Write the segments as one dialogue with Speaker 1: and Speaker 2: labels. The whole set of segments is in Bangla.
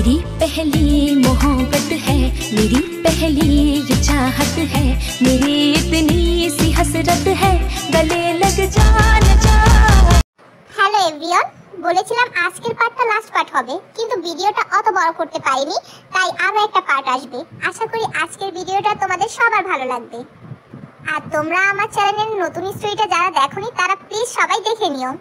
Speaker 1: मेरी पहली मोहब्बत है, मेरी पहली ये चाहत है, मेरी इतनी सी हसरत है, गले लग जा न जा।
Speaker 2: হ্যালো এভরিওয়ান, বলেছিলাম আজকের পার্টটা লাস্ট পার্ট হবে, কিন্তু ভিডিওটা অত বড় করতে পারিনি, তাই আরো একটা পার্ট আসবে। আশা করি আজকের ভিডিওটা তোমাদের সবার ভালো লাগবে। আর তোমরা আমার চ্যানেলের নতুন স্টোরিটা যারা দেখোনি তারা প্লিজ সবাই দেখে নিও।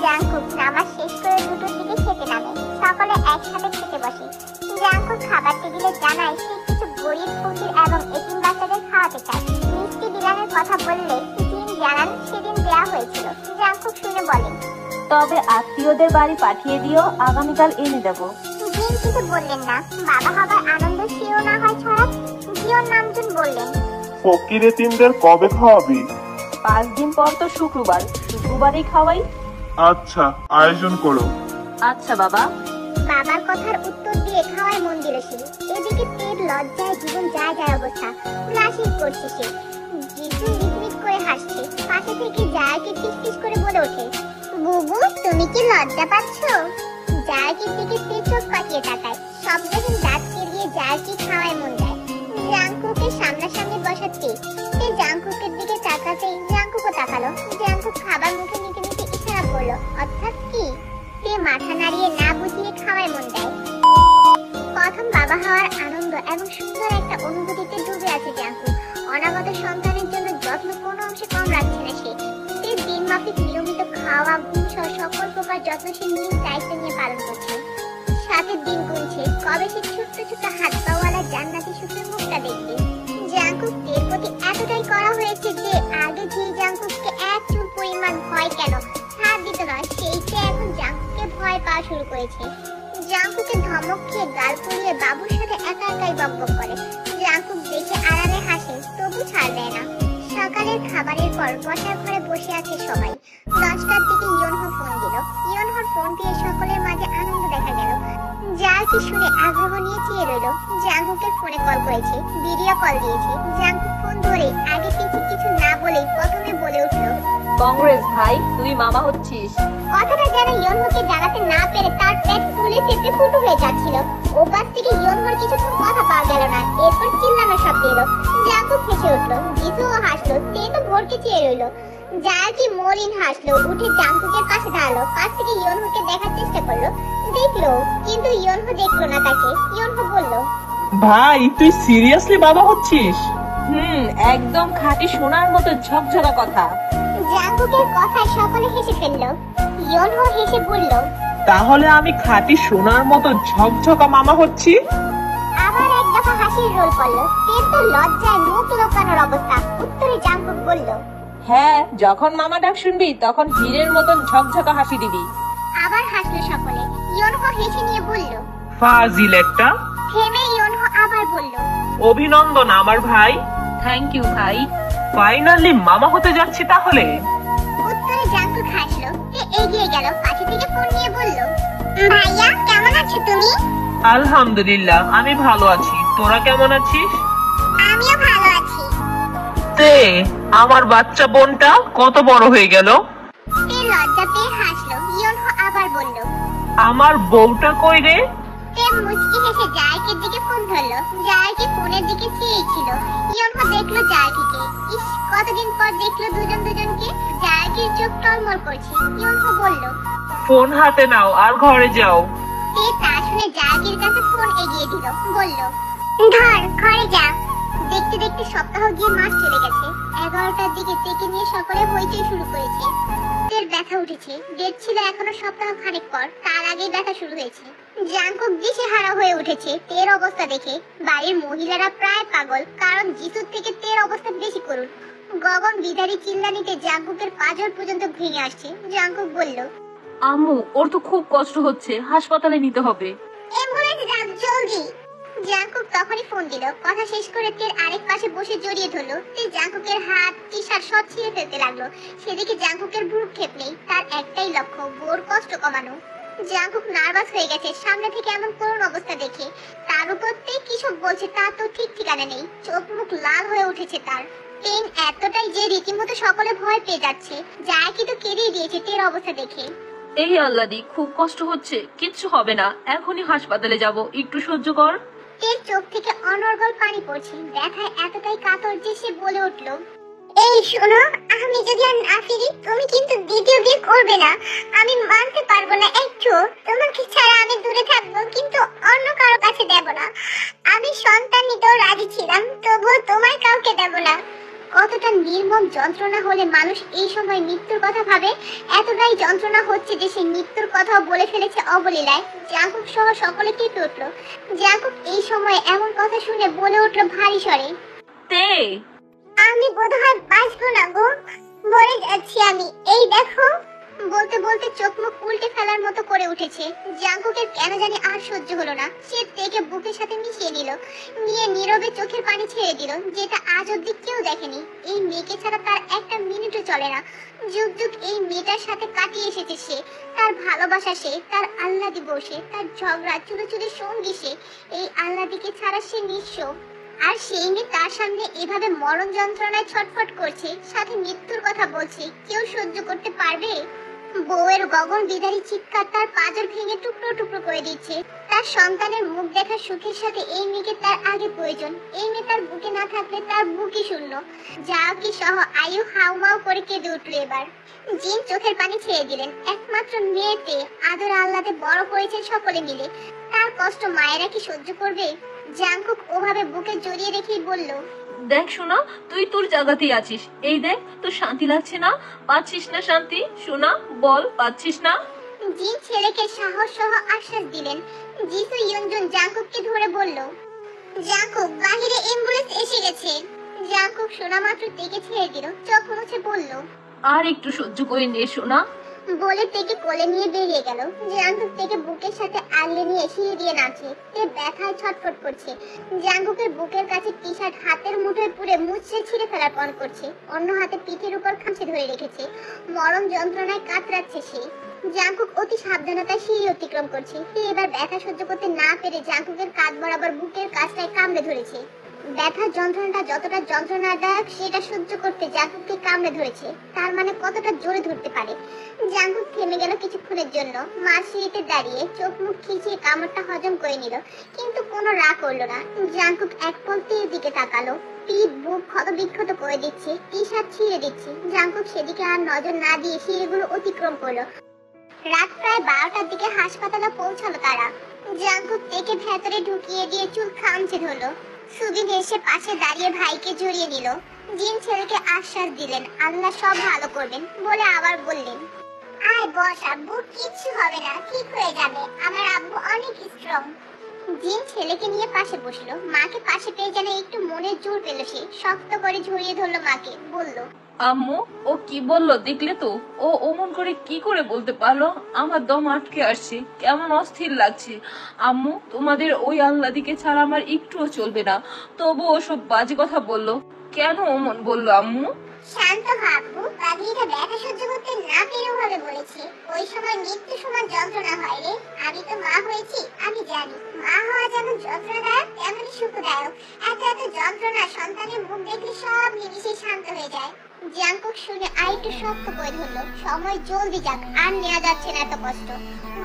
Speaker 2: জাংকুক নামাজ শেষ করে দুটোর দিকে খেতে নামে। সকলে একসাথে খেতে বসে। জাংকুক খাবার টেবিলে জানায় সে কিছু গরিব ফকির এবং এতিম বাচ্চাদের খাওয়াতে চায়। মিষ্টি বিলানের কথা বললে জিন জানান সেদিন দেয়া হয়েছিল। জাংকুক শুনে বলে,
Speaker 3: তবে আত্মীয়দের বাড়ি পাঠিয়ে দিও, আগামীকাল এনে দেবো।
Speaker 2: জিন কিছু বললেন না। বাবা হবার আনন্দ সেও না হয় ছড়াক। জিওর নামজন বললেন,
Speaker 4: ফকির এতিমদের কবে খাওয়াবি?
Speaker 3: 5 দিন পর তো শুক্রবারই খাওয়াই।
Speaker 4: আচ্ছা, আয়োজন করো।
Speaker 3: আচ্ছা বাবা।
Speaker 2: বাবার কথার উত্তর দিয়ে খাওয়ায় মন দিল সে। এদিকে পেট লজ্জায় জীবন যায় অবস্থা। ক্লাসিক করছে সে। জিতু মিটমিট করে হাসছে। পাশে থেকে জায়াকে ফিসফিস করে বলে ওঠে, বুবু তুমি কি লজ্জা পাচ্ছ? জায়াকের দিকে সে চোখ পাকিয়ে তাকায়। সব যখন দাঁত কেলিয়ে জায়াকে খাওয়ায় মন যায়। জাংকুকের সামনাসামনি বসাতে সে জাংকুকের দিকে তাকাতেই জাংকুকও তাকালো। জাংকুক খাবার মুখে নিতে নিতে ইশারা করলো, অর্থাৎ কি? সে মাথা নাড়িয়ে না বুঝিয়ে খাওয়ায় মন দেয়। প্রথম বাবা হওয়ার আনন্দ এবং সুন্দর একটা অনুভূতিতে ডুবে আছে জাংকুক। অনাগত সন্তানের জন্য যত্ন কোনো অংশে কম রাখছে না সে। দিন মাফিক নিয়মিত খাওয়া, ঘুম সহ সকল প্রকার যত্ন সে নিজ দায়িত্ব নিয়ে পালন করছে। সাথে দিন গুনছে কবে সে ছোট্ট ছোট্ট হাত পাওয়ালা জান্নাতি সুখের মুখটা দেখবে। জাংকুক এর প্রতি এতটাই করা হয়েছে যে আগে যে জাংকুককে এক চুল পরিমাণ ভয় কেন ছাড় দিত না, সেইটা এখন জাংকুককে ভয় পাওয়া শুরু করেছে। জাংকুকে ধমক খেয়ে গাল ফুলিয়ে বাবুর সাথে একা একাই বকবক করে। জাংকুক দেখে আড়ালে হাসে, তবু ছাড় দেয় না। সকালের খাবারের পর বসার ঘরে বসে আছে সবাই। 10টার দিকে ইয়নহো ফোন দিল। ইয়নহোর ফোন পেয়ে সকলের মাঝে আনন্দ দেখা গেল। যার কি শুনে আগ্রহ নিয়ে চেয়ে রইল। জাংকুকের ফোনে কল করেছে, ভিডিও কল দিয়েছে। জাংকুক ফোন ধরে আগে পিছিয়ে কিছু না বলেই প্রথমে বলে উঠল,
Speaker 3: কংগ্রেস ভাই, তুই মামা হচ্ছিস।
Speaker 2: কথাটা যেন ইয়নহোকে জানাতে না পেরে তার পেট ফুলে ফেটে ফুটো হয়ে যাচ্ছিল। ওপাশ থেকে ইয়নহোর কিছুক্ষণ কথা পাওয়া গেল না। এরপর চিল্লানোর শব্দ এলো। জাংকুক হেসে উঠলো। জিতুও হাসলো। সে তো ভোরকে চেয়ে রইল। জায়াকি মলিন হাসলো, উঠে জাংকুকের পাশে দাঁড়ালো। পাশ থেকে ইয়নহোকে দেখার চেষ্টা করলো। দেখলো, কিন্তু ইয়নহো দেখলো না তাকে। ইয়নহো বলল,
Speaker 5: ভাই তুই সিরিয়াসলি বাবা হচ্ছিস?
Speaker 3: একদম খাঁটি সোনার মতো ঝকঝকা কথা।
Speaker 2: জাংকুকের কথায় সকলে হেসে ফেললো। ইয়নহো হেসে বলল,
Speaker 5: তাহলে আমি খাঁটি সোনার মতো ঝকঝকা মামা হচ্ছি?
Speaker 2: আবার এক দফা হাসির রোল পড়লো। এর তো লজ্জায় মুখ লোকানোর অবস্থা। উত্তরে জাংকুক বলল,
Speaker 3: হ্যাঁ, যখন মামা ডাক শুনবি তখন হীরের মতন ঝকঝকা হাসি দিবি।
Speaker 2: আবার হাসলো সকলে। ইয়নহো হেসে নিয়ে বলল,
Speaker 5: ফাজিল একটা।
Speaker 2: থেমে ইয়নহো আবার বলল,
Speaker 5: অভিনন্দন আমার ভাই।
Speaker 3: থ্যাংক ইউ ভাই।
Speaker 5: ফাইনালি মামা হতে যাচ্ছি তাহলে।
Speaker 2: উত্তরে জাংকুক হাসলো। সে এগিয়ে গেল, পাশে থেকে ফোন নিয়ে বলল, ভাইয়া কেমন আছো তুমি?
Speaker 5: আলহামদুলিল্লাহ, আমি ভালো আছি। তোরা কেমন আছিস?
Speaker 2: আমিও ভালো আছি।
Speaker 5: তে আমার বাচ্চা বোনটা কত বড় হয়ে গেল?
Speaker 2: সে লজ্জা পেয়ে হাসলো। ইয়নহো আবার বলল,
Speaker 5: আমার বউটা কই রে?
Speaker 2: সে মুচকি হেসে জায়াকের দিকে ফোন ধরলো। জায়াকে ফোনের দিকে চেয়েছিল। ইয়নহো দেখলো জায়াকিকে। ইস, কতদিন পর দেখলো দুজনকে। জায়াকির চোখ টলমল করছে। ইয়নহো বলল,
Speaker 5: ফোন হাতে নাও আর ঘরে যাও।
Speaker 2: সে তা শুনে জায়াকির কাছে ফোন এগিয়ে দিল। বলল, ধর, ঘরে যা। দেখতে দেখতে সপ্তাহ গিয়ে মাস চলে গেছে। 11টার দিকে তেকে নিয়ে সকলে হইচই শুরু করেছে। তের ব্যথা উঠেছে। ডেট ছিল এখনো সপ্তাহ খানেক পর, তার আগেই ব্যথা শুরু হয়েছে। জাংকুক দিশেহারা হয়ে উঠেছে তের অবস্থা দেখে। বাড়ির মহিলারা প্রায় পাগল, কারণ জিতুর থেকে তের অবস্থা বেশি করুন। গগন বিদারি চিল্লানিতে জাংকুকের পাঁজর পর্যন্ত ভেঙে আসছে। জাংকুক বলল,
Speaker 3: আম্মু, ওর তো খুব কষ্ট হচ্ছে, হাসপাতালে নিতে হবে।
Speaker 2: অ্যাম্বুলেন্স ডাক জলদি। জাংকুক তখনই ফোন দিল। কথা শেষ করে তের আরেক পাশে বসে জড়িয়ে ধরলো। তে জাংকুকের হাত, টি-শার্ট সব ছিঁড়ে ফেলতে লাগলো। সেদিকে জাংকুকের ভ্রুক্ষেপ নেই। তার একটাই লক্ষ্য, বোর কষ্ট কমানো। জাংকুক নার্ভাস হয়ে গেছে সামনে থেকে এমন করুণ অবস্থা দেখে। তার উপর তে কি সব বলছে তা তো ঠিক ঠিকানা নেই। চোখ মুখ লাল হয়ে উঠেছে তার। পেন এতটাই যে রীতিমতো সকলে ভয় পেয়ে যাচ্ছে। জায়াকি তো কেঁদেই দিয়েছে তের অবস্থা দেখে।
Speaker 6: এই আল্লাদি, খুব কষ্ট হচ্ছে, কিচ্ছু হবে না, এখনই হাসপাতালে যাব, একটু সহ্য কর।
Speaker 2: তের চোখ থেকে অনর্গল পানি পড়ছে, ব্যথায় এতটাই কাতর যে সে বলে উঠল, এই শোনো, আমি যদি আর না ফিরি তুমি কিন্তু দ্বিতীয় বিয়ে করবে না। আমি মানতে পারবো না একটু, তোমাকে ছাড়া আমি দূরে থাকবো, কিন্তু অন্য কারো কাছে দেব না। আমি সন্তান নিতেও রাজি ছিলাম, তবুও তোমার কাউকে দেব না। কতটা নির্মম যন্ত্রণা হলে মানুষ এই সময় মৃত্যুর কথা ভাবে। এতটাই যন্ত্রণা হচ্ছে যে সে মৃত্যুর কথাও বলে ফেলেছে অবলীলায়। জাঙ্কুক সহ সকলে কেঁপে উঠলো। জাঙ্কুক এই সময় এমন কথা শুনে বলে উঠলো ভারী স্বরে,
Speaker 6: তে
Speaker 2: আমি বোধহয় বাঁচবো না গো, মরে যাচ্ছি আমি, এই দেখো। বলতে বলতে চোখ মুখ উল্টে ফেলার মতো করে উঠেছে। জাঙ্কুকের কেন জানি আর সহ্য হলো না, সে তেকে বুকের সাথে মিশিয়ে নিল, নিয়ে নীরবে চোখের পানি ছেড়ে দিল, যেটা আজ অব্দি কেউ দেখেনি। এই মেয়েকে ছাড়া তার একটা মিনিটও চলে না। যুগ যুগ এই মেয়েটার সাথে কাটিয়ে এসেছে সে, তার ভালোবাসা সে, তার আহ্লাদি বসে, তার ঝগড়া চুলোচুলি সঙ্গী সে। এই আহ্লাদিকে ছাড়া সে নিঃস্ব। আর সেই মেয়ে তার সামনে এভাবে মরণ যন্ত্রণায় ছটফট করছে, সাথে মৃত্যুর কথা বলছে, কেউ সহ্য করতে পারবে? বউয়ের গগন বিদারী চিৎকার তার পাঁজর ভেঙে টুকরো টুকরো করে দিচ্ছে। তার সন্তানের মুখ দেখার সুখের সাথে এই মেয়েকে তার আগে প্রয়োজন। এই মেয়ে তার বুকে না থাকলে তার বুকই শূন্য। জাওকি সহ আয়ু হাউমাউ করে কেঁদে উঠল এবার। জিন চোখের পানি ছেড়ে দিলেন। একমাত্র মেয়েতে আদর আহ্লাদে বড় করেছেন সকলে মিলে, তার কষ্ট মায়েরা কি সহ্য করবে? জাঙ্কুক ওভাবে বুকে জড়িয়ে রেখেই বলল,
Speaker 6: দেখ সোনা, তুই তোর জায়গাতেই আছিস, এই দেখ, তোর শান্তি লাগছে না? পাচ্ছিস না শান্তি? সোনা বল, পাচ্ছিস না?
Speaker 2: জিন ছেলেকে সাহস সহ আশ্বাস দিলেন। জিসু ইয়ঞ্জন জাঙ্কুককে ধরে বলল, জাঙ্কুক, বাহিরে অ্যাম্বুলেন্স এসে গেছে। জাঙ্কুক শোনা মাত্র তেকে ছেড়ে দিল, চোখ মুছে বলল,
Speaker 6: আর একটু সহ্য করে নে সোনা।
Speaker 2: বলে তেকে কোলে নিয়ে বেরিয়ে গেল। জাঙ্কুক তেকে বুকের সাথে আগলে নিয়ে সিঁড়ি দিয়ে নামছে। তে ব্যথায় ছটফট করছে। জাঙ্কুকের বুকের কাছে টি শার্ট হাতের মুঠোয় পুরে মুছড়ে ছিঁড়ে ফেলার পণ করছে, অন্য হাতে পিঠের উপর খামচে ধরে রেখেছে। মরণ যন্ত্রণায় কাতরাচ্ছে সে। জাঙ্কুক অতি সাবধানতায় সিঁড়ি অতিক্রম করছে। তে এবার ব্যথা সহ্য করতে না পেরে জাঙ্কুকের কাঁধ বরাবর বুকের কাছটায় কামড়ে ধরেছে। ব্যথার যন্ত্রণাটা যতটা যন্ত্রণাদায়ক সেটা সহ্য করতে জাঙ্কুককে কামড়ে ধরেছে। তার মানে কতটা জোরে ধরতে পারে। জাঙ্কুক থেমে গেল কিছুক্ষণের জন্য। মার সিঁড়িতে দাঁড়িয়ে চোখ মুখ খিচিয়ে কামড়টা হজম করে নিল, কিন্তু কোনো রাগ করলো না। জাঙ্কুক এক পলকের দিকে তাকালো। পিঠ বুক ক্ষত বিক্ষত করে দিচ্ছে, টি শার্ট ছিঁড়ে দিচ্ছে। জাঙ্কুক সেদিকে আর নজর না দিয়ে সিঁড়িগুলো অতিক্রম করলো। রাত প্রায় 12টার দিকে হাসপাতালে পৌঁছালো তারা। জাঙ্কুক তেকে ভেতরে ঢুকিয়ে দিয়ে চুল খামচে ধরলো। সুবিন এসে পাশে দাঁড়িয়ে ভাইকে জড়িয়ে নিল। জিন ছেলেকে আশ্বাস দিলেন আল্লাহ সব ভালো করবেন বলে আবার বললেন, আয় বস আব্বু, কিচ্ছু হবে না, ঠিক হয়ে যাবে, আমার আব্বু অনেক স্ট্রং। জিন ছেলেকে নিয়ে পাশে বসলো। মাকে পাশে পেয়ে যেন একটু মনের জোর পেল সে। শক্ত করে জড়িয়ে ধরলো মাকে, বলল,
Speaker 6: আম্মু, ও কি বললো দেখলে তো? ও অমন করে কি করে বলতে পারলো? আমার দম আটকে আসছে, কেমন অস্থির লাগছে। আম্মু, তোমাদের ওই আহ্লাদিকে ছাড়া আমার একটুও চলবে না, তবু ওসব বাজে কথা বললো কেন? অমন বললো আম্মু?
Speaker 2: শান্ত হ আব্বু, পাগলিটা ব্যথা সহ্য করতে না পেরেও ভাবে বলেছে। ওই সময় মৃত্যু সমান যন্ত্রণা হয় রে। আমি তো মা হয়েছি, আমি জানি মা হওয়া যেমন যন্ত্রণাদায়ক তেমনই সুখদায়ক। এত এত যন্ত্রণা সন্তানের মুখ দেখলে সব নিমিষে শান্ত হয়ে যায়। জাঙ্কুক শুনে আরেকটু শক্ত করে ধরলো। সময় জলদি যাক, আর নেওয়া যাচ্ছে না এত কষ্ট।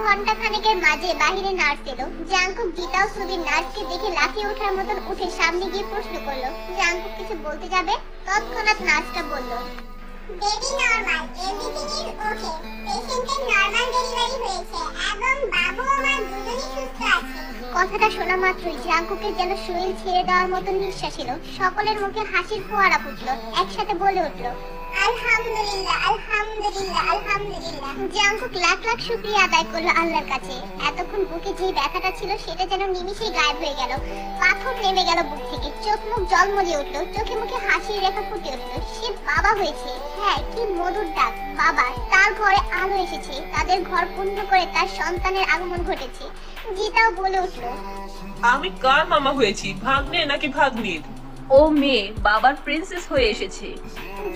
Speaker 2: ঘন্টা খানেকের মাঝে বাহিরে নার্স এলো। জাঙ্কুক জিতাও সুবির নার্সকে দেখে লাফিয়ে ওঠার মতন উঠে সামনে গিয়ে প্রশ্ন করলো। জাঙ্কুক কিছু বলতে যাবে, তৎক্ষণাৎ নার্সটা বলল, baby normal, everything is okay, পেশেন্টের নরমাল ডেলিভারি হয়েছে এবং বাবু আমার দুজনেই সুস্থ আছে। কথাটা শোনা মাত্রই জাঙ্কুকের যেন শরীর ছেড়ে দেওয়ার মতো নিঃশ্বাস এলো। সকলের মুখে হাসির ফোয়ারা ফুটলো। একসাথে বলে উঠলো, আলহামদুলিল্লাহ, আলহামদুলিল্লাহ, আলহামদুলিল্লাহ। জাঙ্কুক লাখ লাখ শুকরিয়া আদায় করলো আল্লাহর কাছে। এতক্ষণ বুকে যে ব্যথাটা ছিল সেটা যেন নিমিষেই গায়েব হয়ে গেল। পাথর নেমে গেল বুক থেকে। চোখ মুখ জলমলিয়ে উঠলো, চোখে মুখে হাসির রেখা ফুটে উঠলো। সে বাবা হয়েছে। হ্যাঁ, কি মধুর ডাক, বাবা। তার ঘরে আলো এসেছে, তাদের ঘর পূর্ণ করে তার সন্তানের আগমন ঘটেছে। জিতাও বলে উঠলো,
Speaker 5: আমি কার মামা হয়েছি, ভাগ্নে নাকি ভাগ্নির?
Speaker 6: ও মেয়ে বাবার প্রিন্সেস হয়ে এসেছে।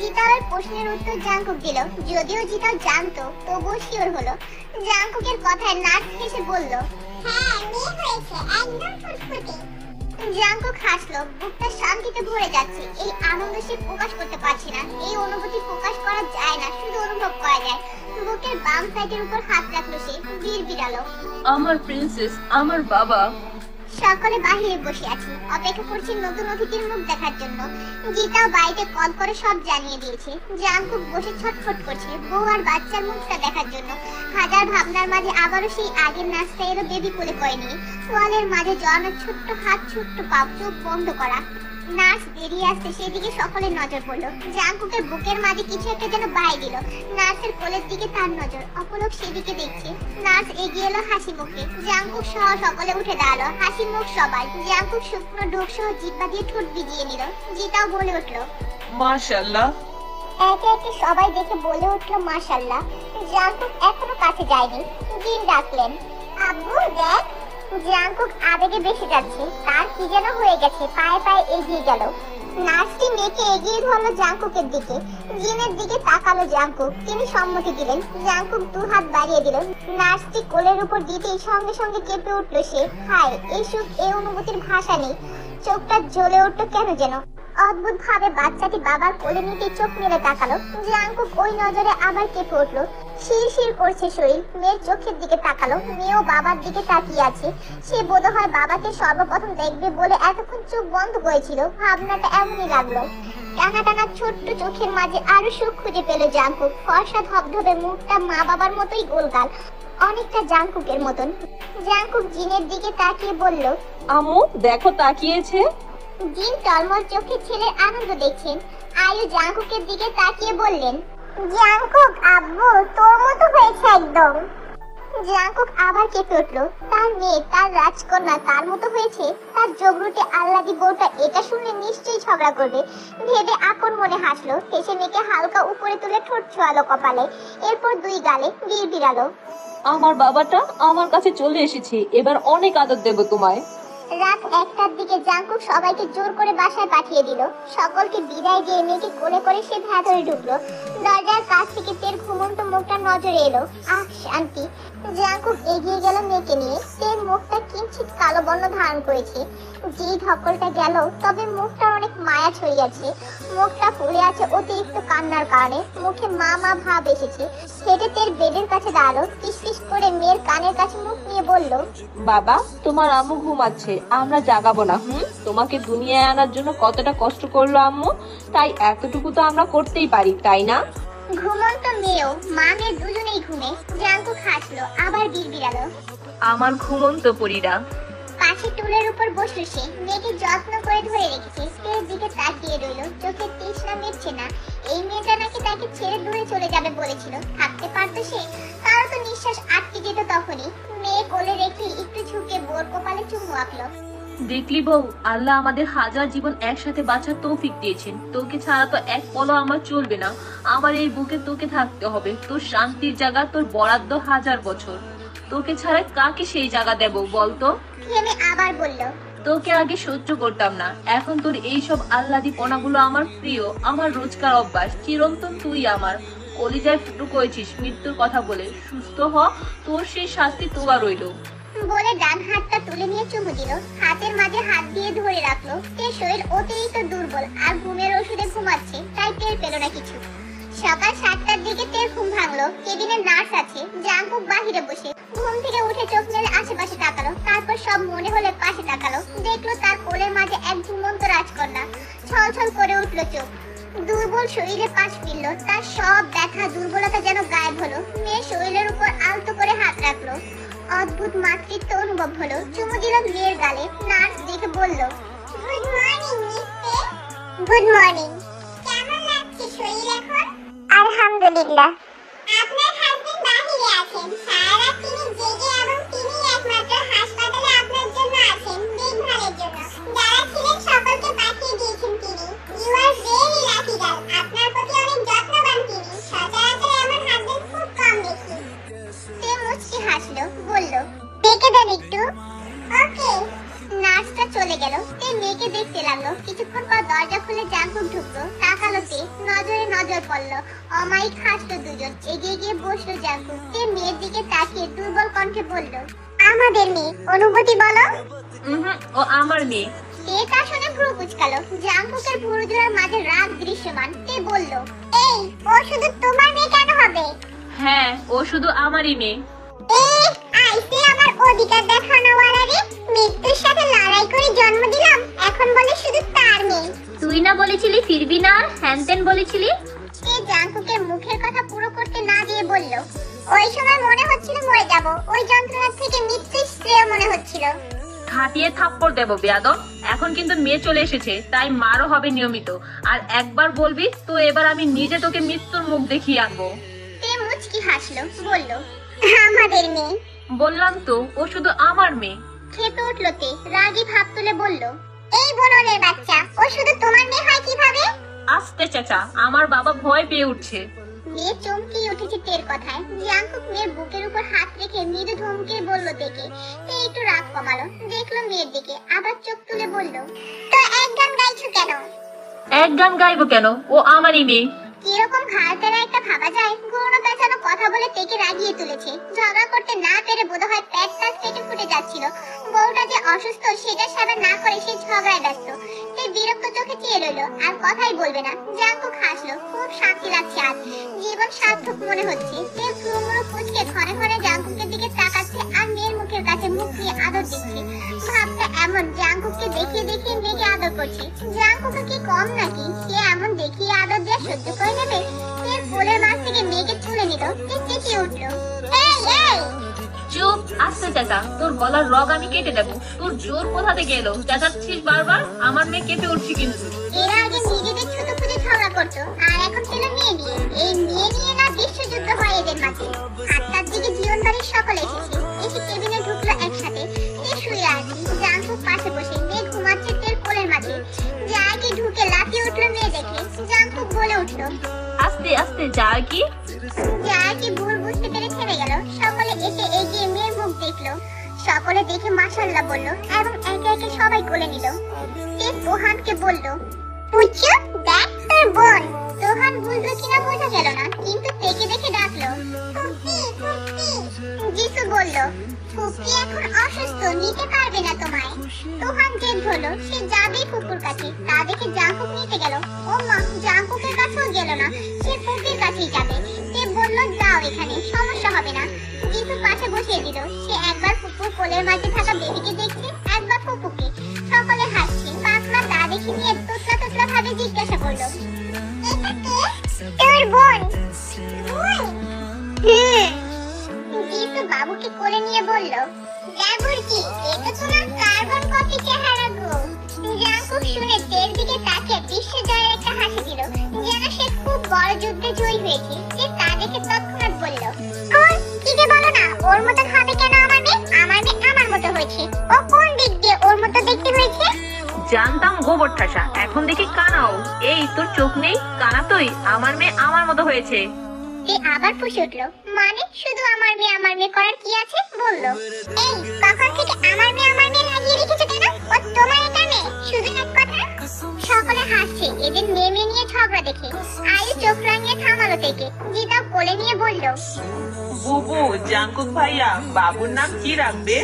Speaker 2: জিতাওয়ের প্রশ্নের উত্তর জাঙ্কুক দিল। যদিও জিতাও জানতো, তবুও শিওর হলো। জাঙ্কুকের কথায় নার্স হেসে বলল, হ্যাঁ, মেয়ে হয়েছে, একদম ফুটফুটে। জাঙ্কুক হাসলো। বুকটা শান্তিতে ভরে যাচ্ছে। এই আনন্দ সে প্রকাশ করতে পারছে না। এই অনুভূতি প্রকাশ করা যায় না, শুধু অনুভব করা যায়। বুকের বাম সাইডের উপর হাত রাখলো সে, বিড়বিড়ালো।
Speaker 6: আমার প্রিন্সেস, আমার বাবা।
Speaker 2: সকলে বাহিরে বসে আছে, অপেক্ষা করছে নতুন অতিথির মুখ দেখার জন্য। গীতাও বাইরে কল করে সব জানিয়ে দিয়েছে। জাঙ্কুক বসে ছটফট করছে বউ আর বাচ্চার মুখটা দেখার জন্য। হাজার ভাবনার মাঝে আবারও সেই আগের নাচটা এলো বেবি কোলে করে নিয়ে। তোয়ালের মাঝে জড়ানো ছোট্ট হাত, ছোট্ট পা, চোখ বন্ধ করা। নার্স বেরিয়ে আসতে সেদিকে সকলের নজর পড়লো। জাঙ্কুকের বুকের মাঝে কিছু একটা যেন বাই দিল। নার্সের কোলের দিকে তার নজর, অপলক সেদিকে দেখছে। নার্স এগিয়ে এলো হাসি মুখে। জাঙ্কুক সহ সকলে উঠে দাঁড়ালো, হাসি মুখ সবার। জাঙ্কুক শুকনো ঢোক সহ জিহ্বা দিয়ে ঠোঁট ভিজিয়ে নিল। জিতাও বলে উঠলো
Speaker 5: মাশাআল্লাহ।
Speaker 2: একে একে সবাই দেখে বলে উঠলো মাশাআল্লাহ। জাঙ্কুক এখনো কাছে যায়নি। জিন ডাকলেন, আব্বু দেখ। জাঙ্কুক আবেগে বেশি যাচ্ছে, তার কি যেন হয়ে গেছে, পায়ে পায়ে এগিয়ে গেল। নার্সটি মেয়েকে এগিয়ে ধরলো জাঙ্কুকের দিকে। জিনের দিকে তাকালো জাঙ্কুক, তিনি সম্মতি দিলেন। জাঙ্কুক দু হাত বাড়িয়ে দিল। নার্সটি কোলের উপর দিতেই সঙ্গে সঙ্গে কেঁপে উঠলো সে। হায়, এই সুখ, এই অনুভূতির ভাষা নেই। চোখটা জ্বলে উঠলো কেন যেন। অদ্ভুত ভাবে বাচ্চাটি বাবার কোলে নিতে চোখ মেলে তাকালো। জাঙ্কুক ওই নজরে আবার কেঁপে উঠলো। শিরশির করছে শরীর। মেয়ের চোখের দিকে তাকালো, মেয়েও বাবার দিকে তাকিয়ে আছে। সে বোধহয় বাবাকে সর্বপ্রথম দেখবে বলে এতক্ষণ চোখ বন্ধ করেছিল। ভাবনাটা এমনই লাগলো। টানা টানা ছোট্ট চোখের মাঝে আরো সুখ খুঁজে পেল জাঙ্কুক। ফর্সা ধবধবে মুখটা মা বাবার মতোই গোলগাল, অনেকটা জাঙ্কুকের মতন। জাঙ্কুক জিনের দিকে তাকিয়ে বলল,
Speaker 3: আম্মু দেখো তাকিয়েছে।
Speaker 2: জিন টলমল চোখে ছেলের আনন্দ দেখছেন। আয়ু জাঙ্কুকের দিকে তাকিয়ে বললেন, জাঙ্কুক আব্বু তোর মতো হয়েছে একদম। জাঙ্কুক আবার কেঁপে উঠলো। তার মেয়ে, তার রাজকন্যা তার মতো হয়েছে। তার জগরুটে আল্লাদি বউটা এটা শুনে নিশ্চয়ই ঝগড়া করবে ভেবে আপন মনে হাসলো। হেসে মেয়েকে হালকা উপরে তুলে ঠোঁট ছোঁয়ালো কপালে, এরপর দুই গালে বিড়বিড়ালো,
Speaker 3: আমার বাবাটা আমার কাছে চলে এসেছে, এবার অনেক আদর দেবো তোমায়।
Speaker 2: রাত 1টার দিকে জাঙ্কুক সবাইকে জোর করে বাসায় পাঠিয়ে দিল। সকলকে বিদায় দিয়ে মেয়েকে কোলে করে সে ভেতরে ঢুকলো। দরজার কাছ থেকে তের ঘুমন্ত মুখটা নজরে এলো। আহ শান্তি। জাঙ্কুক এগিয়ে গেল মেয়েকে নিয়ে। তের মুখটা কিঞ্চিত কালো বর্ণ ধারণ করেছে। যেই ধকলটা গেল, তবে মুখটা অনেক মায়া ছড়িয়েছে। মুখটা ফুলে আছে অতিরিক্ত কান্নার কারণে। মুখে মা মা ভাব এসেছে। হেঁটে তের বেডের কাছে দাঁড়ালো। ফিসফিস করে মেয়ের কানের কাছে মুখ নিয়ে বলল,
Speaker 3: বাবা তোমার আম্মু ঘুমাচ্ছে, আমরা জাগাবো না। তোমাকে দুনিয়ায় আনার জন্য কতটা কষ্ট করলো আম্মু, তাই এতটুকু তো আমরা করতেই পারি, তাই না?
Speaker 2: ঘুমন্ত মেয়েও মা মেয়ে দুজনেই ঘুমে। জাঙ্কুক হাসলো, আবার বিড়বিড়ালো।
Speaker 6: আমার ঘুমন্ত পরীরা।
Speaker 2: পাশে টুলের উপর বসলো সে। মেয়েকে যত্ন করে ধরে রেখেছে। তের দিকে তাকিয়ে রইল। চোখে তৃষ্ণা মিটছে না। এই মেয়েটা নাকি তাকে ছেড়ে দূরে চলে যাবে বলেছিল। থাকতে পারতো সে? তারও তো নিঃশ্বাস আটকে যেত তখনই। মেয়ে কোলে রেখে একটু ঝুঁকে বোর কপালে চুমু আঁকলো।
Speaker 6: দেখলি বউ, আল্লাহ আমাদের হাজার জীবন একসাথে বাঁচার তৌফিক দিয়েছেন। তোকে ছাড়া তো এক পলও আমার চলবে না। আমার এই বুকে তোকে থাকতে হবে। তোর শান্তির জায়গা, তোর বরাদ্দ 1000 বছর। তোকে ছাড়া কাকে সেই জায়গা দেব বলতো?
Speaker 2: থেমে আবার বলল,
Speaker 6: তোকে আগে সহ্য করতাম না, এখন তোর এইসব আহ্লাদি পনাগুলো আমার প্রিয়, আমার রোজকার অভ্যাস। চিরন্তন তুই আমার কলিজায় ফুটো করেছিস মৃত্যুর কথা বলে। সুস্থ হ, তোর সেই শাস্তি তোয়া রইল।
Speaker 2: বলে ডান হাতটা তুলে নিয়ে চুমু দিল। হাতের মাঝে হাত দিয়ে ধরে রাখলো। তের শরীর অতিরিক্ত দুর্বল আর ঘুমের ওষুধে ঘুমাচ্ছে, তাই টের পেল না কিছু। সকাল 7টার দিকে তের ঘুম ভাঙলো। কেবিনে নার্স আছে। জাঙ্কুক বাহিরে বসে ঘুম থেকে উঠে চোখ মেলে আশেপাশে তাকালো। তারপর সব মনে হলে পাশে তাকালো। দেখলো তার কোলের মাঝে এক ঘুমন্ত রাজকন্যা। ছলছল করে উঠলো চোখ। দুর্বল শরীরে পাশ ফিরল। তার সব ব্যথা দুর্বলতা যেন গায়েব হলো। মেয়ে শরীরের উপর আলতো করে হাত রাখলো। অদ্ভুত মাতৃত্ব অনুভব হলো। চুমু দিল মেয়ের গালে। নার্স দেখে বলল, গুড মর্নিং মিস্টে। Good morning. কেমন লাগছে শরীর এখন? আলহামদুলিল্লাহ। আপনার হাজবেন্ড বাহিরে আছেন। সারা রাত তিনি জেগে এবং তিনি একমাত্র হাসপাতালে আপনার জন্য আছেন দেখভালের জন্য। যারা ছিলেন সকলকে পাঠিয়ে দিয়েছেন তিনি। You are very lucky girl. আপনার প্রতি অনেক যত্নবান তিনি। সচরাচর আমার হাজবেন্ড খুব কম দেখি। সে মুচকি হাসলো, বলল, দেখে দেন একটু। ওকে। নার্সটা চলে গেল। তে মেয়েকে দেখতে লাগলো। কিছুক্ষণ পর দরজা খুলে জাঙ্কুক ঢুকলো। তাকালো তে, নজরে নজর পড়লো। অমায়িক হাসলো দুজন। এগিয়ে গিয়ে বসলো জাঙ্কুক। তে মেয়ের দিকে তাকিয়ে দুর্বল কণ্ঠে বলল, আমাদের মেয়ে, অনুভূতি বলো।
Speaker 6: ও আমার মেয়ে।
Speaker 2: তে তা শুনে ভ্রু কুঁচকালো। জাঙ্কুকের ভুরুজোড়ার মাঝে রাগ দৃশ্যমান। তে বলল, এই ও শুধু তোমার মেয়ে কেন হবে?
Speaker 6: হ্যাঁ, ও শুধু আমারই মেয়ে।
Speaker 2: আইসে আমার অধিকার দেখানো ওয়ালারে, মৃত্যুর সাথে লড়াই করে জন্ম দিলাম, এখন বলে শুধু তার মেয়ে।
Speaker 7: তুই না বলেছিলি ফিরবি না, হ্যানতেন বলেছিলি।
Speaker 2: সে জাঙ্কুকের মুখের কথা পুরো করতে না দিয়ে বলল, ওই সময় মনে হচ্ছিল মরে যাব, ওই যন্ত্রণা থেকে মৃত্যু শ্রেয় মনে হচ্ছিল।
Speaker 6: খাটিয়ে থাপ্পড় দেবো বেয়াদব। এখন কিন্তু মেয়ে চলে এসেছে, তাই মারও হবে নিয়মিত। আর একবার বলবি তো এবার আমি নিজে তোকে মৃত্যুর মুখ দেখিয়ে আনবো।
Speaker 2: সে মুচকি হাসলো, বলল, আমাদের মেয়ে।
Speaker 6: বললাম তো, ও শুধু আমার মেয়ে।
Speaker 2: খেপে উঠলো তে, রাগী ভাব তুলে বলল, এই বনলের বাচ্চা, ও শুধু তোমার মেয়ে হয় কিভাবে?
Speaker 6: আস্তে চাচা, আমার বাবা ভয় পেয়ে উঠছে।
Speaker 2: মেয়ে চমকে উঠেছে তের কথায়। জাঙ্কুক মেয়ের বুকের উপর হাত রেখে মৃদু ধমকে বলল দেখে। তে একটু রাগ কমালো, দেখলো মেয়ের দিকে, আবার চোখ তুলে বলল, তো এক গান গাইছো কেন?
Speaker 6: এক গান গাইবো কেন? ও আমারই মেয়ে।
Speaker 2: কিরকম ঘাড়তেরা একটা ভাবা যায়। গুরুনো পেঁচানো কথা বলে তেকে রাগিয়ে তুলেছে। ঝগড়া করতে না পেরে বোধহয় পেট টাচ কেটে ফুটে যাচ্ছিল। বউটা যে অসুস্থ সেটা সেবা না করে সে ঝগড়ায় ব্যস্ত। তে বিরক্ত চোখে চেয়ে রইল, আর কথাই বলবে না। জাঙ্কুক হাসলো, খুব শান্তি লাগছে আজ, জীবন সার্থক মনে হচ্ছে। তে ভ্রুমুড়ো কুঁচকে ঘরে ঘরে জাঙ্কুকের দিকে তাকাচ্ছে আর মেয়ের মুখের কাছে মুখ দিয়ে আদর দিচ্ছে। ভাবটা এমন, জাঙ্কুককে দেখিয়ে দেখিয়ে মেয়েকে আদর করছে। জাঙ্কুকে কি কম নাকি? সে এমন দেখিয়ে আদর দেওয়া সহ্য করে নেবে? সে ফুলের মাছ থেকে মেয়েকে তুলে নিল। সে চেঁচিয়ে উঠলো, এই এই!
Speaker 6: চুপ! আস্তে চাচা, তোর গলার রগ আমি কেটে দেবো। তোর জোর কোথা থেকে এলো? চেঁচাচ্ছিস বারবার, আমার মেয়ে কেঁপে উঠছে কিন্তু।
Speaker 2: এরা আগে নিজেদের ছোট খুঁজে ঝগড়া করতো, আর এখন পেল মেয়ে নিয়ে। এই মেয়ে নিয়ে না বিশ্বযুদ্ধ হয় এদের মাঝে। 8টার দিকে জীবন বাড়ির সকলে এসেছে। এসে কেবিনে ঢুকলো একসাথে। সে শুয়ে আছে, জাঙ্কুক পাশে বসে, মেয়ে ঘুমাচ্ছে তের কোলের মাঝে। জায়গি ঢুকে লাফিয়ে উঠলো মেয়ে দেখে। জাঙ্কুক বলে উঠলো,
Speaker 6: আস্তে আস্তে যা কি?
Speaker 2: জায়গি ভুল বুঝতে পেরে থেমে গেল। সকলে এসে এগিয়ে মেয়ের মুখ দেখলো। সকলে দেখে মাশাআল্লাহ বলল এবং একে একে সবাই কোলে নিল। সে সোহানকে বলল, পুচু দেখ তোর বোন। সোহান বুঝলো কিনা বোঝা গেল না, কিন্তু তেকে দেখে ডাকলো, ফুপি ফুপি। জিসু বলল, ফুপি এখন অসুস্থ, নিতে পারবে না তোমায়। সোহান জেদ ধরলো, সে যাবেই ফুপুর কাছে। তা দেখে জাঙ্কুক নিতে গেল। ও মা, জাঙ্কুকের কাছেও গেল না, সে ফুপির কাছেই যাবে। সে বলল, যাও, এখানে সমস্যা হবে না। জিসু পাশে বসিয়ে দিল। সে একবার ফুপুর কোলের মাঝে থাকা বেবিকে দেখছে, একবার ফুপুকে। সকলে হাসছে। পাকমা তা দেখে নিয়ে তোতলা তোতলা ভাবে জিজ্ঞাসা করলো, এটা কে? তোর বোন। জিসু বাবুকে কোলে নিয়ে বলল, জাবুরকি, এটা তোমার কার্বন কপি চেহারা গো। জাঙ্কুক শুনে তের দিকে তাকিয়ে বিশ্ব জয়ের একটা হাসি দিল, যেন সে খুব বড় যুদ্ধে জয়ী হয়েছে। সে তা দেখে তৎক্ষণাৎ বলল, কোন কি যে বলো না, ওর মতন হবে কেন আমার মেয়ে? আমার মেয়ে আমার মতো হয়েছে। ও কোন দিক দিয়ে ওর মতো দেখতে হয়েছে?
Speaker 6: জানতাম গোবর ঠাসা, এখন দেখি কানাও। এই তোর চোখ নেই? কানা তুই? আমার মেয়ে আমার মতো হয়েছে।
Speaker 2: সে আবার ফুঁসে উঠলো, মানে শুধু আমার মেয়ে করার কি আছে? বলল, এই কখন থেকে আমার মেয়ে লাগিয়ে রেখেছো কেন? ও তোমার এটা মেয়ে, শুধু এক কথা। সকলে হাসছে এদের মেয়ে নিয়ে ঝগড়া দেখে। আয়ু চোখ রাঙিয়ে থামালো থেকে। জিতাও কোলে নিয়ে বলল,
Speaker 5: বুবু, জাঙ্কুক ভাইয়া, বাবুর নাম কি রাখবে?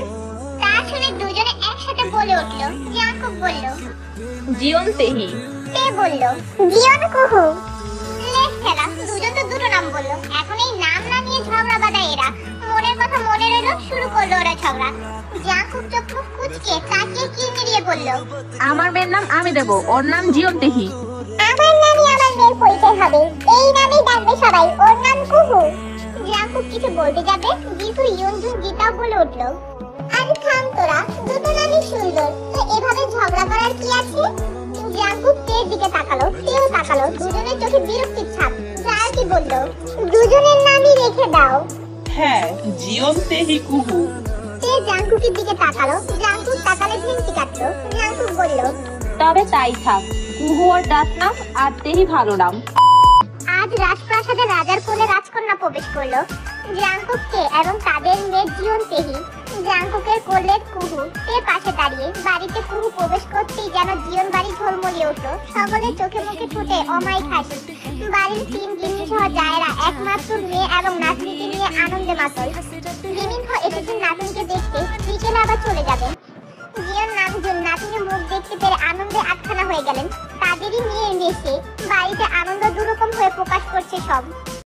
Speaker 2: তা শুনে দুজনে একসাথে বলে উঠলো। জাঙ্কুক বলল,
Speaker 3: জীবন তেহি।
Speaker 2: তে বলল, জিয়ন কুহু। লেস খেলা, দুজন তো দুটো নাম বললো। এখন এই নাম না নিয়ে ঝগড়া বাঁধায় এরা। মনের কথা মনে রইলো, শুরু করলো ওরা ঝগড়া। জাঙ্কুক চোখ মুখ কুঁচকে তাকিয়ে কি মিলিয়ে বলল,
Speaker 3: আমার মেয়ের নাম আমি দেব, ওর নাম জীবন তেহি।
Speaker 2: আমার নামই আমার মেয়ের পরিচয় হবে, এই নামেই ডাকবে সবাই, ওর নাম কুহু। জাঙ্কুক কিছু বলতে যাবে, জিসু ইয়নজুন জিতাও বলে উঠলো, আরে থাম তোরা, দুটো নামই সুন্দর, তো এভাবে ঝগড়া করার কি আছে? জাঙ্কুক তের দিকে তাকালো, তেও তাকালো। দুজনের চোখে বিরক্তির ছাপ। যার কি বলল, দুজনের নামই রেখে দাও।
Speaker 5: হ্যাঁ, জিয়ন তেহি কুহু।
Speaker 2: তে জাঙ্কুকের দিকে তাকালো। জাঙ্কুক তাকালে ভেঙচি কাটলো। জাঙ্কুক বলল,
Speaker 3: তবে তাই থাক, কুহু ওর ডাক নাম, আর তেহি ভালো নাম।
Speaker 2: আজ রাজপ্রাসাদে রাজার কোলে রাজকন্যা প্রবেশ করলো। জাঙ্কুককে এবং তাদের মেয়ে জীবন তেহি। জাঙ্কুকের কোলে কুহু। তে পাশে দাঁড়িয়ে। বাড়িতে কুহু প্রবেশ করতেই যেন জীবন বাড়ি ঝলমলিয়ে উঠলো। সকলের চোখে মুখে ফুটে অমায়িক হাসি। বাড়ির 3 গিন্নি সহ জায়েরা একমাত্র মেয়ে এবং নাতনিকে নিয়ে আনন্দে মাতল। জিমিনহ এসেছেন নাতনিকে দেখতে, বিকেলে আবার চলে যাবেন। জিয়ন নামজুন নাতনির মুখ দেখতে পেরে আনন্দে আটখানা হয়ে গেলেন। তাদেরই মেয়ে এসে বাড়িতে আনন্দ দুরকম হয়ে প্রকাশ করছে সব।